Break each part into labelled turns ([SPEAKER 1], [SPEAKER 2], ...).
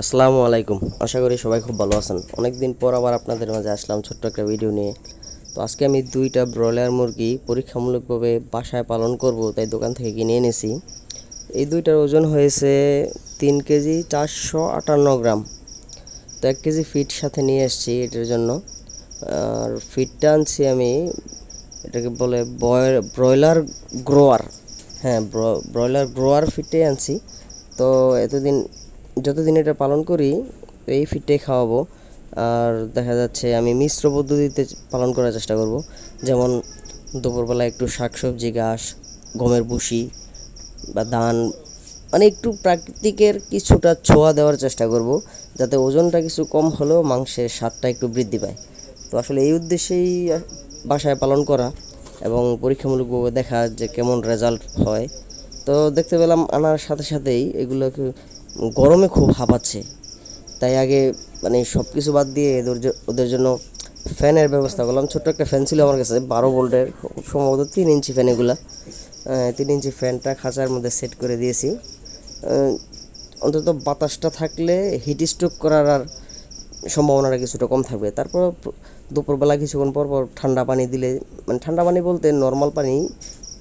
[SPEAKER 1] আসসালামু আলাইকুম। আশা করি সবাই খুব ভালো আছেন। অনেক দিন পর আবার আপনাদের মাঝে আসলাম ছোট্ট একটা ভিডিও নিয়ে। তো আজকে আমি দুইটা ব্রয়লার মুরগি পরীক্ষামূলকভাবে বাসায় পালন করব, তাই দোকান থেকে কিনে এনেছি। এই দুইটার ওজন হয়েছে 3 কেজি 458 গ্রাম। তো 1 কেজি ফিট সাথে নিয়ে এসেছি এটার জন্য। আর ফিটটা আনছি আমি, এটাকে বলে ব্রয়লার গ্রোয়ার। হ্যাঁ, ব্রয়লার গ্রোয়ার ফিটটাই আনছি। তো যতদিন এটা পালন করি এই ফিডটাই খাওয়াবো। আর দেখা যাচ্ছে আমি মিশ্র পদ্ধতিতে পালন করার চেষ্টা করব। যেমন দুপুরবেলা একটু শাকসবজি ঘাস, গমের ভুসি বা ধান, মানে একটু প্রাকৃতিকের কিছুটা ছোঁয়া দেওয়ার চেষ্টা করব, যাতে ওজনটা কিছু কম হলেও মাংসের স্বাদটা একটু বৃদ্ধি পায়। তো আসলে এই উদ্দেশ্যেই বাসায় পালন করা এবং পরীক্ষামূলকভাবে দেখা যে কেমন রেজাল্ট হয়। তো দেখতে পেলাম আনার সাথে সাথেই এগুলোকে গরমে খুব হাঁপাচ্ছে। তাই আগে মানে সব কিছু বাদ দিয়ে ওদের জন্য ফ্যানের ব্যবস্থা করলাম। ছোট্ট একটা ফ্যান ছিল আমার কাছে, 12 ভোল্টের, খুব সম্ভবত 3 ইঞ্চি ফ্যান এগুলা। 3 ইঞ্চি ফ্যানটা খাঁচার মধ্যে সেট করে দিয়েছি। অন্তত বাতাসটা থাকলে হিট স্ট্রোক করার আর সম্ভাবনাটা কিছুটা কম থাকবে। তারপর দুপুরবেলা কিছুক্ষণ পর পর ঠান্ডা পানি দিলে, মানে ঠান্ডা পানি বলতে নর্মাল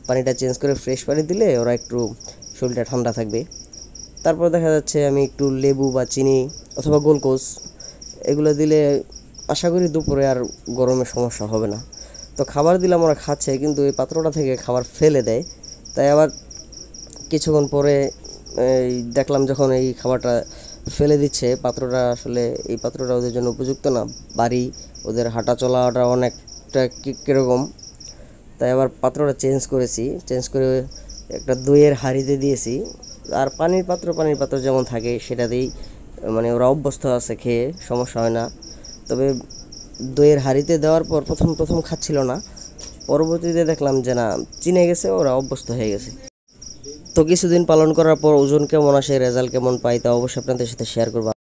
[SPEAKER 1] পানিটা চেঞ্জ করে ফ্রেশ পানি দিলে ওরা একটু শরীরটা ঠান্ডা থাকবে। তারপর দেখা যাচ্ছে আমি একটু লেবু বা চিনি অথবা গ্লুকোজ এগুলো দিলে আশা করি দুপুরে আর গরমের সমস্যা হবে না। তো খাবার দিলাম, ওরা খাচ্ছে, কিন্তু এই পাত্রটা থেকে খাবার ফেলে দেয়। তাই আবার কিছুক্ষণ পরে দেখলাম যখন এই খাবারটা ফেলে দিচ্ছে, পাত্রটা আসলে এই পাত্রটা ওদের জন্য উপযুক্ত না, বাড়ি, ওদের হাঁটা চলাটা অনেকটা কীরকম। তাই আবার পাত্রটা চেঞ্জ করে একটা দইয়ের হাঁড়িতে দিয়েছি। আর পানির পাত্র যেমন থাকে সেটাতেই, মানে ওরা অভ্যস্ত আছে, খেয়ে সমস্যা হয় না। তবে দইয়ের হাঁড়িতে দেওয়ার পর প্রথম প্রথম খাচ্ছিল না, পরবর্তীতে দেখলাম যে না, চিনে গেছে, ওরা অভ্যস্ত হয়ে গেছে। তো কিছুদিন পালন করার পর ওজন কেমন আসে, রেজাল্ট কেমন পাই, তা অবশ্যই আপনাদের সাথে শেয়ার করব।